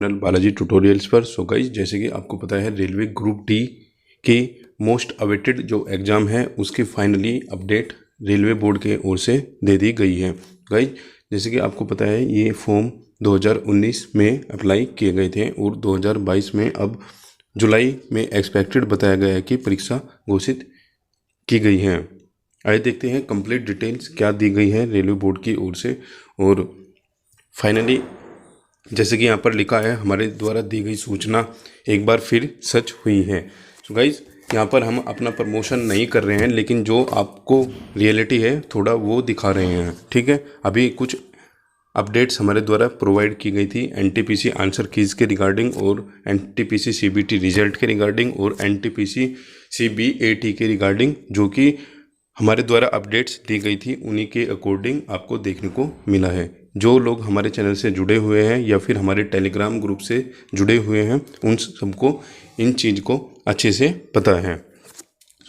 Channel Balaji tutorials पर। So guys, जैसे कि आपको पता है रेलवे ग्रुप डी के मोस्ट अवेटेड जो एग्ज़ाम है उसकी फाइनली अपडेट रेलवे बोर्ड के ओर से दे दी गई है। गाइस, जैसे कि आपको पता है ये फॉर्म 2019 में अप्लाई किए गए थे और 2022 में अब जुलाई में एक्सपेक्टेड बताया गया है कि परीक्षा घोषित की गई है। आइए देखते हैं कंप्लीट डिटेल्स क्या दी गई है रेलवे बोर्ड की ओर से। और फाइनली जैसे कि यहाँ पर लिखा है, हमारे द्वारा दी गई सूचना एक बार फिर सच हुई है। सो गाइज, यहाँ पर हम अपना प्रमोशन नहीं कर रहे हैं, लेकिन जो आपको रियलिटी है थोड़ा वो दिखा रहे हैं। ठीक है, अभी कुछ अपडेट्स हमारे द्वारा प्रोवाइड की गई थी एनटीपीसी आंसर कीज़ के रिगार्डिंग और एनटीपीसी सीबीटी रिजल्ट के रिगार्डिंग और एनटीपीसी सीबीएटी के रिगार्डिंग, जो कि हमारे द्वारा अपडेट्स दी गई थी उन्हीं के अकॉर्डिंग आपको देखने को मिला है। जो लोग हमारे चैनल से जुड़े हुए हैं या फिर हमारे टेलीग्राम ग्रुप से जुड़े हुए हैं उन सबको इन चीज़ को अच्छे से पता है।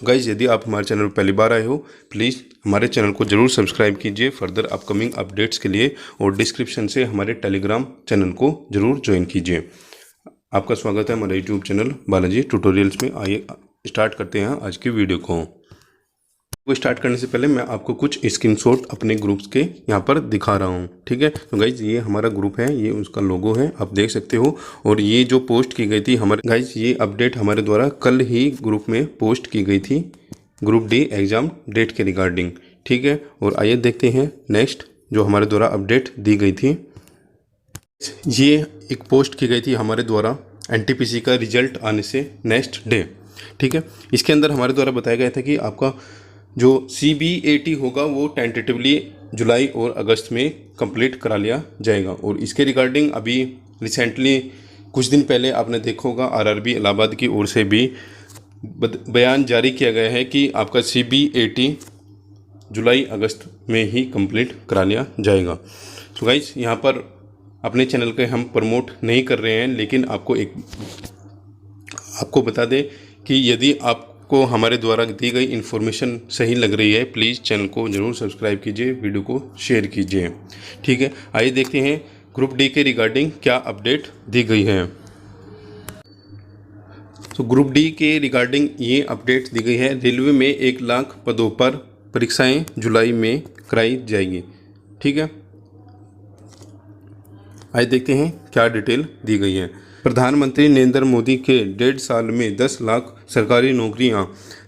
गाइज, यदि आप हमारे चैनल पर पहली बार आए हो, प्लीज़ हमारे चैनल को ज़रूर सब्सक्राइब कीजिए फर्दर अपकमिंग अपडेट्स के लिए, और डिस्क्रिप्शन से हमारे टेलीग्राम चैनल को ज़रूर ज्वाइन कीजिए। आपका स्वागत है हमारे यूट्यूब चैनल बालाजी ट्यूटोरियल्स में। आइए स्टार्ट करते हैं आज की वीडियो को स्टार्ट करने से पहले मैं आपको कुछ स्क्रीनशॉट अपने ग्रुप्स के यहाँ पर दिखा रहा हूँ। ठीक है, तो गाइज ये हमारा ग्रुप है, ये उसका लोगो है, आप देख सकते हो। और ये जो पोस्ट की गई थी हमारे गाइज, ये अपडेट हमारे द्वारा कल ही ग्रुप में पोस्ट की गई थी ग्रुप डी एग्ज़ाम डेट के रिगार्डिंग। ठीक है, और आइए देखते हैं नेक्स्ट जो हमारे द्वारा अपडेट दी गई थी। ये एक पोस्ट की गई थी हमारे द्वारा एनटीपीसी का रिजल्ट आने से नेक्स्ट डे। ठीक है, इसके अंदर हमारे द्वारा बताया गया था कि आपका जो सीबीएटी होगा वो टेंटेटिवली जुलाई और अगस्त में कंप्लीट करा लिया जाएगा। और इसके रिगार्डिंग अभी रिसेंटली कुछ दिन पहले आपने देखा होगा आरआरबी इलाहाबाद की ओर से भी बयान जारी किया गया है कि आपका सीबीएटी जुलाई अगस्त में ही कंप्लीट करा लिया जाएगा। तो गाइस, यहाँ पर अपने चैनल के हम प्रमोट नहीं कर रहे हैं, लेकिन आपको बता दें कि यदि आपको हमारे द्वारा दी गई इन्फॉर्मेशन सही लग रही है, प्लीज़ चैनल को ज़रूर सब्सक्राइब कीजिए, वीडियो को शेयर कीजिए। ठीक है, आइए देखते हैं ग्रुप डी के रिगार्डिंग क्या अपडेट दी गई है। तो ग्रुप डी के रिगार्डिंग ये अपडेट दी गई है, रेलवे में 1 लाख पदों पर परीक्षाएं जुलाई में कराई जाएगी। ठीक है, आइए देखते हैं क्या डिटेल दी गई है। प्रधानमंत्री नरेंद्र मोदी के 1.5 साल में 10 लाख सरकारी नौकरियां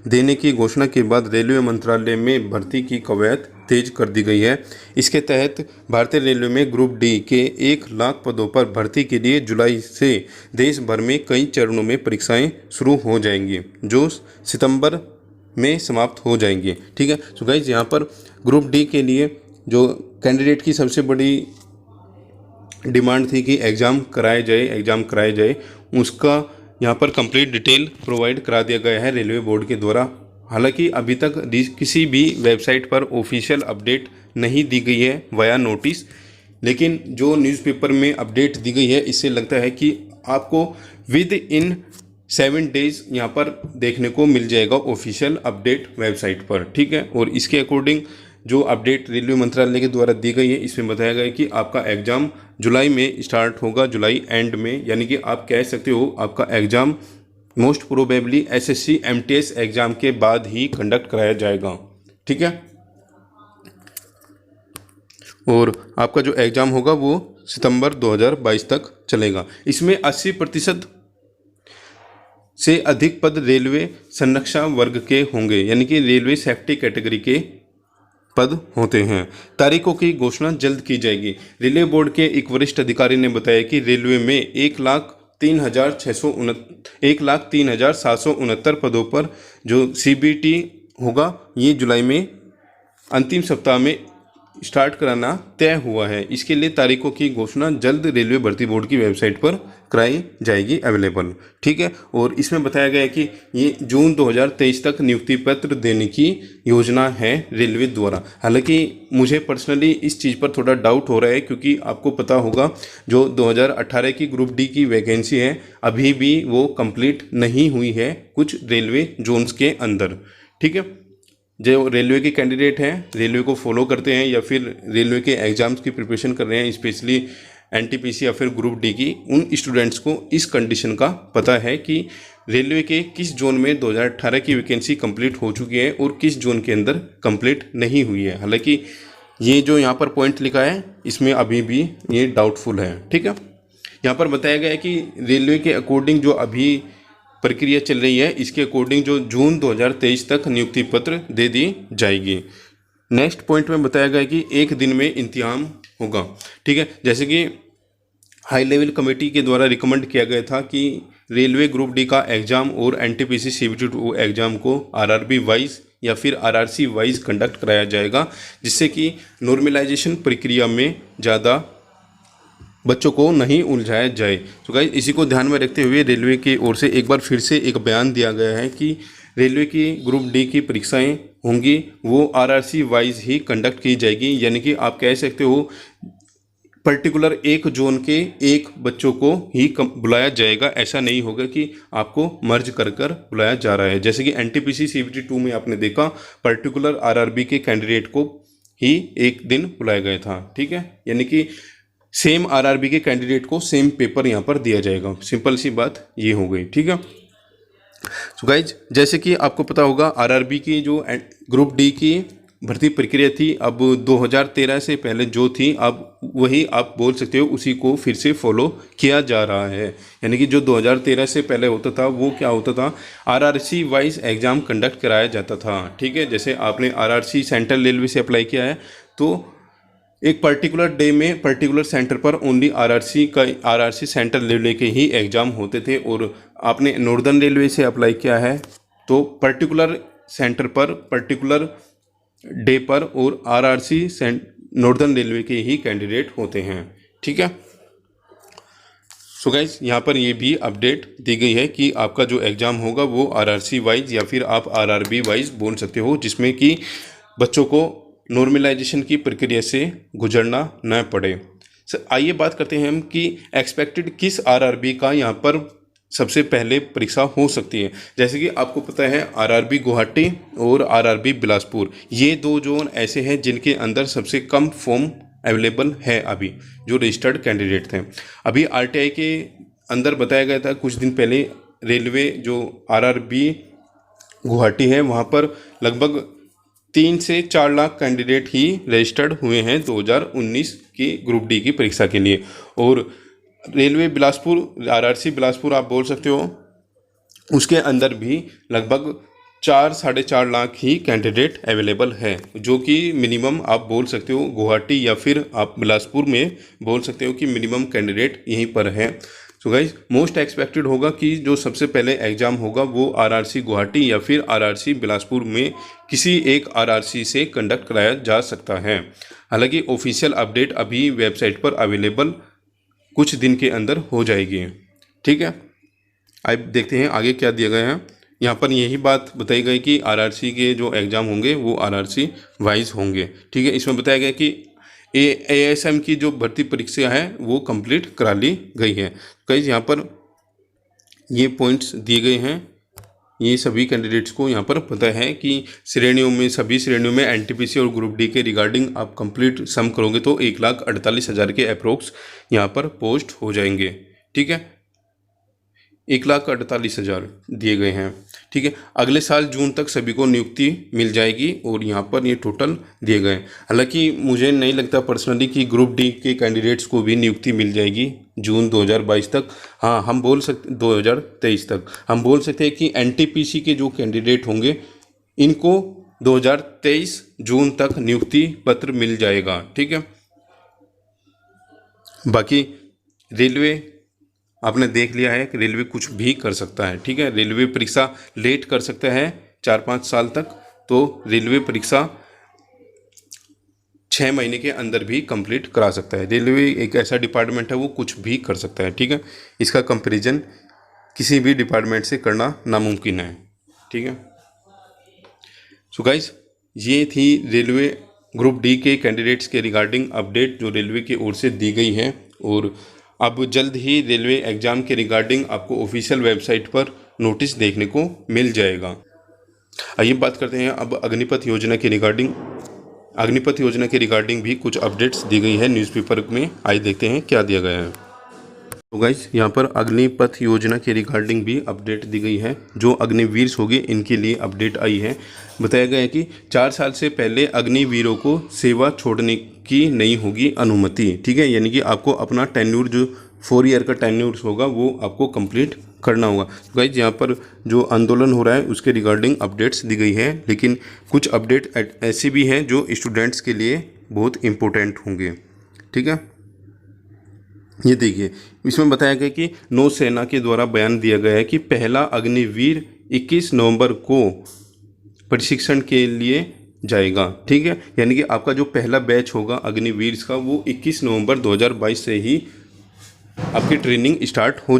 देने की घोषणा के बाद रेलवे मंत्रालय में भर्ती की कवायद तेज कर दी गई है। इसके तहत भारतीय रेलवे में ग्रुप डी के 1 लाख पदों पर भर्ती के लिए जुलाई से देश भर में कई चरणों में परीक्षाएं शुरू हो जाएंगी, जो सितंबर में समाप्त हो जाएंगी। ठीक है, तो गाइस, यहाँ पर ग्रुप डी के लिए जो कैंडिडेट की सबसे बड़ी डिमांड थी कि एग्ज़ाम कराए जाए, उसका यहाँ पर कंप्लीट डिटेल प्रोवाइड करा दिया गया है रेलवे बोर्ड के द्वारा। हालांकि अभी तक किसी भी वेबसाइट पर ऑफिशियल अपडेट नहीं दी गई है वाया नोटिस, लेकिन जो न्यूज़पेपर में अपडेट दी गई है इससे लगता है कि आपको विद इन 7 डेज यहाँ पर देखने को मिल जाएगा ऑफिशियल अपडेट वेबसाइट पर। ठीक है, और इसके अकॉर्डिंग जो अपडेट रेलवे मंत्रालय के द्वारा दी गई है इसमें बताया गया है कि आपका एग्ज़ाम जुलाई में स्टार्ट होगा, जुलाई एंड में, यानी कि आप कह सकते हो आपका exam most probably SSC MTS exam के बाद ही कंडक्ट कराया जाएगा। ठीक है, और आपका जो एग्ज़ाम होगा वो सितंबर 2022 तक चलेगा। इसमें 80% से अधिक पद रेलवे संरक्षा वर्ग के होंगे, यानी कि रेलवे सेफ्टी कैटेगरी के पद होते हैं। तारीखों की घोषणा जल्द की जाएगी। रेलवे बोर्ड के एक वरिष्ठ अधिकारी ने बताया कि रेलवे में 1,03,769 पदों पर जो सीबीटी होगा ये जुलाई में अंतिम सप्ताह में स्टार्ट कराना तय हुआ है। इसके लिए तारीखों की घोषणा जल्द रेलवे भर्ती बोर्ड की वेबसाइट पर कराई जाएगी अवेलेबल। ठीक है, और इसमें बताया गया है कि ये जून 2023 तक नियुक्ति पत्र देने की योजना है रेलवे द्वारा। हालांकि मुझे पर्सनली इस चीज़ पर थोड़ा डाउट हो रहा है, क्योंकि आपको पता होगा जो 2018 की ग्रुप डी की वैकेंसी है अभी भी वो कंप्लीट नहीं हुई है कुछ रेलवे जोन्स के अंदर। ठीक है, जो रेलवे के कैंडिडेट हैं, रेलवे को फॉलो करते हैं या फिर रेलवे के एग्ज़ाम्स की प्रिपरेशन कर रहे हैं, स्पेशली एनटीपीसी या फिर ग्रुप डी की, उन स्टूडेंट्स को इस कंडीशन का पता है कि रेलवे के किस जोन में 2018 की वैकेंसी कंप्लीट हो चुकी है और किस जोन के अंदर कंप्लीट नहीं हुई है। हालांकि ये जो यहाँ पर पॉइंट लिखा है इसमें अभी भी ये डाउटफुल है। ठीक है, यहाँ पर बताया गया है कि रेलवे के अकॉर्डिंग जो अभी प्रक्रिया चल रही है, इसके अकॉर्डिंग जो जून 2023 तक नियुक्ति पत्र दे दी जाएगी। नेक्स्ट पॉइंट में बताया गया है कि एक दिन में इंतजाम होगा। ठीक है, जैसे कि हाई लेवल कमेटी के द्वारा रिकमेंड किया गया था कि रेलवे ग्रुप डी का एग्ज़ाम और एनटीपीसी सीबीटी 2 एग्ज़ाम को आरआरबी वाइज या फिर आरआरसी वाइज कंडक्ट कराया जाएगा, जिससे कि नॉर्मलाइजेशन प्रक्रिया में ज़्यादा बच्चों को नहीं उलझाया जाए। तो गाइस, इसी को ध्यान में रखते हुए रेलवे की ओर से एक बार फिर से एक बयान दिया गया है कि रेलवे की ग्रुप डी की परीक्षाएं होंगी वो आरआरसी वाइज ही कंडक्ट की जाएगी। यानी कि आप कह सकते हो पर्टिकुलर एक जोन के एक बच्चों को ही बुलाया जाएगा। ऐसा नहीं होगा कि आपको मर्ज कर बुलाया जा रहा है। जैसे कि एनटीपीसी सीबीटी 2 में आपने देखा पर्टिकुलर आरआरबी के कैंडिडेट को ही एक दिन बुलाया गया था। ठीक है, यानी कि सेम आरआरबी के कैंडिडेट को सेम पेपर यहाँ पर दिया जाएगा। सिंपल सी बात ये हो गई। ठीक है, सो गाइज, जैसे कि आपको पता होगा आरआरबी की जो ग्रुप डी की भर्ती प्रक्रिया थी, अब 2013 से पहले जो थी अब वही आप बोल सकते हो उसी को फिर से फॉलो किया जा रहा है। यानी कि जो 2013 से पहले होता था वो क्या होता था, आरआरसी वाइज एग्ज़ाम कंडक्ट कराया जाता था। ठीक है, जैसे आपने आरआरसी सेंट्रल रेलवे से अप्लाई किया है तो एक पर्टिकुलर डे में पर्टिकुलर सेंटर पर ओनली आरआरसी सेंट्रल रेलवे के ही एग्ज़ाम होते थे। और आपने नॉर्दर्न रेलवे से अप्लाई किया है तो पर्टिकुलर सेंटर पर पर्टिकुलर डे पर और आरआरसी नॉर्दर्न रेलवे के ही कैंडिडेट होते हैं। ठीक है, सो गाइस, यहाँ पर ये भी अपडेट दी गई है कि आपका जो एग्ज़ाम होगा वो आरआरसी वाइज या फिर आप आरआरबी वाइज बोल सकते हो, जिसमें कि बच्चों को नॉर्मलाइजेशन की प्रक्रिया से गुजरना न पड़े। आइए बात करते हैं हम कि एक्सपेक्टेड किस आरआरबी का यहाँ पर सबसे पहले परीक्षा हो सकती है। जैसे कि आपको पता है आरआरबी गुवाहाटी और आरआरबी बिलासपुर, ये दो जोन ऐसे हैं जिनके अंदर सबसे कम फॉर्म अवेलेबल है अभी जो रजिस्टर्ड कैंडिडेट थे। अभी आरटीआई के अंदर बताया गया था कुछ दिन पहले, रेलवे जो आरआरबी गुवाहाटी है वहाँ पर लगभग 3 से 4 लाख कैंडिडेट ही रजिस्टर्ड हुए हैं 2019 की ग्रुप डी की परीक्षा के लिए। और रेलवे बिलासपुर आरआरसी बिलासपुर आप बोल सकते हो उसके अंदर भी लगभग 4-4.5 लाख ही कैंडिडेट अवेलेबल है, जो कि मिनिमम आप बोल सकते हो गुवाहाटी या फिर आप बिलासपुर में बोल सकते हो कि मिनिमम कैंडिडेट यहीं पर है। सो गाइज, मोस्ट एक्सपेक्टेड होगा कि जो सबसे पहले एग्ज़ाम होगा वो आरआरसी गुवाहाटी या फिर आरआरसी बिलासपुर में किसी एक आरआरसी से कंडक्ट कराया जा सकता है। हालांकि ऑफिशियल अपडेट अभी वेबसाइट पर अवेलेबल कुछ दिन के अंदर हो जाएगी। ठीक है, अब देखते हैं आगे क्या दिया गया है। यहाँ पर यही बात बताई गई कि आरआरसी के जो एग्ज़ाम होंगे वो आरआरसी वाइज होंगे। ठीक है, इसमें बताया गया कि एएसएम की जो भर्ती परीक्षा है वो कंप्लीट करा ली गई है। कई यहाँ पर ये पॉइंट्स दिए गए हैं, ये सभी कैंडिडेट्स को यहाँ पर पता है कि श्रेणियों में सभी श्रेणियों में एनटीपीसी और ग्रुप डी के रिगार्डिंग आप कंप्लीट सम करोगे तो 1,48,000 के अप्रोक्स यहाँ पर पोस्ट हो जाएंगे। ठीक है, 1,48,000 दिए गए हैं। ठीक है, अगले साल जून तक सभी को नियुक्ति मिल जाएगी और यहाँ पर ये टोटल दिए गए। हालांकि मुझे नहीं लगता पर्सनली कि ग्रुप डी के कैंडिडेट्स को भी नियुक्ति मिल जाएगी जून 2022 तक। हाँ, हम बोल सकते 2023 तक हम बोल सकते हैं कि एनटीपीसी के जो कैंडिडेट होंगे इनको 2023 जून तक नियुक्ति पत्र मिल जाएगा। ठीक है, बाकी रेलवे आपने देख लिया है कि रेलवे कुछ भी कर सकता है। ठीक है, रेलवे परीक्षा लेट कर सकता है 4-5 साल तक, तो रेलवे परीक्षा 6 महीने के अंदर भी कंप्लीट करा सकता है। रेलवे एक ऐसा डिपार्टमेंट है वो कुछ भी कर सकता है। ठीक है, इसका कंपैरिजन किसी भी डिपार्टमेंट से करना नामुमकिन है। ठीक है, सो गाइज, ये थी रेलवे ग्रुप डी के कैंडिडेट्स के रिगार्डिंग अपडेट जो रेलवे की ओर से दी गई है। और अब जल्द ही रेलवे एग्ज़ाम के रिगार्डिंग आपको ऑफिशियल वेबसाइट पर नोटिस देखने को मिल जाएगा। आइए बात करते हैं अब अग्निपथ योजना के रिगार्डिंग। अग्निपथ योजना के रिगार्डिंग भी कुछ अपडेट्स दी गई है न्यूज़पेपर में। आइए देखते हैं क्या दिया गया है। तो गाइस यहाँ पर अग्निपथ योजना के रिगार्डिंग भी अपडेट दी गई है। जो अग्निवीर होंगे इनके लिए अपडेट आई है। बताया गया है कि 4 साल से पहले अग्निवीरों को सेवा छोड़ने की नहीं होगी अनुमति। ठीक है, यानी कि आपको अपना टेन्यूर जो 4 ईयर का टेन्यूर होगा वो आपको कंप्लीट करना होगा। तो गाइस यहाँ पर जो आंदोलन हो रहा है उसके रिगार्डिंग अपडेट्स दी गई है, लेकिन कुछ अपडेट ऐसे भी हैं जो स्टूडेंट्स के लिए बहुत इम्पोर्टेंट होंगे। ठीक है, ये देखिए इसमें बताया गया कि नौसेना के द्वारा बयान दिया गया है कि पहला अग्निवीर 21 नवंबर को प्रशिक्षण के लिए जाएगा। ठीक है, यानी कि आपका जो पहला बैच होगा अग्निवीर का वो 21 नवंबर 2022 से ही आपकी ट्रेनिंग स्टार्ट हो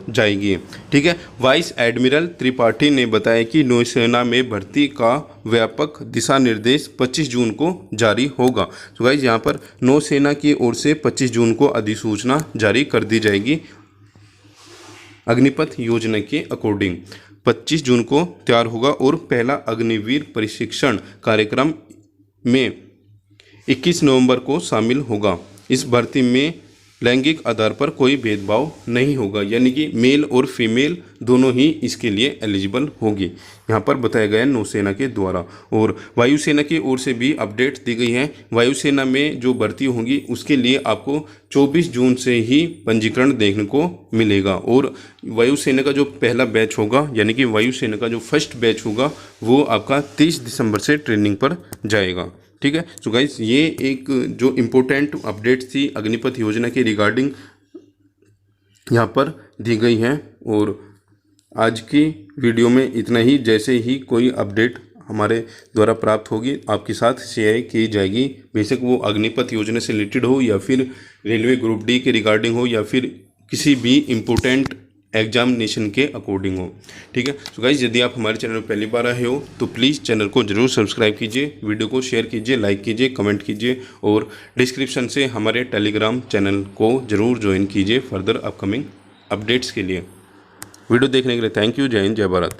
जाएगी। ठीक है, वाइस एडमिरल त्रिपाठी ने बताया कि नौसेना में भर्ती का व्यापक दिशा निर्देश 25 जून को जारी होगा। तो गाइस यहाँ पर नौसेना की ओर से 25 जून को अधिसूचना जारी कर दी जाएगी। अग्निपथ योजना के अकॉर्डिंग 25 जून को तैयार होगा और पहला अग्निवीर प्रशिक्षण कार्यक्रम में 21 नवंबर को शामिल होगा। इस भर्ती में लैंगिक आधार पर कोई भेदभाव नहीं होगा, यानी कि मेल और फीमेल दोनों ही इसके लिए एलिजिबल होगी। यहाँ पर बताया गया है नौसेना के द्वारा। और वायुसेना की ओर से भी अपडेट दी गई है। वायुसेना में जो भर्ती होगी उसके लिए आपको 24 जून से ही पंजीकरण देखने को मिलेगा। और वायुसेना का जो पहला बैच होगा, यानी कि वायुसेना का जो फर्स्ट बैच होगा वो आपका 30 दिसंबर से ट्रेनिंग पर जाएगा। ठीक है, तो गाइस ये एक जो इम्पोर्टेंट अपडेट थी अग्निपथ योजना के रिगार्डिंग यहाँ पर दी गई है। और आज की वीडियो में इतना ही। जैसे ही कोई अपडेट हमारे द्वारा प्राप्त होगी आपके साथ शेयर की जाएगी, बेशक वो अग्निपथ योजना से रिलेटेड हो या फिर रेलवे ग्रुप डी के रिगार्डिंग हो या फिर किसी भी इम्पोर्टेंट एग्जामिनेशन के अकॉर्डिंग हो। ठीक है, तो गाइस यदि आप हमारे चैनल पर पहली बार आए हो तो प्लीज़ चैनल को जरूर सब्सक्राइब कीजिए, वीडियो को शेयर कीजिए, लाइक कीजिए, कमेंट कीजिए और डिस्क्रिप्शन से हमारे टेलीग्राम चैनल को जरूर ज्वाइन कीजिए फर्दर अपकमिंग अपडेट्स के लिए। वीडियो देखने के लिए थैंक यू। जय हिंद, जय भारत।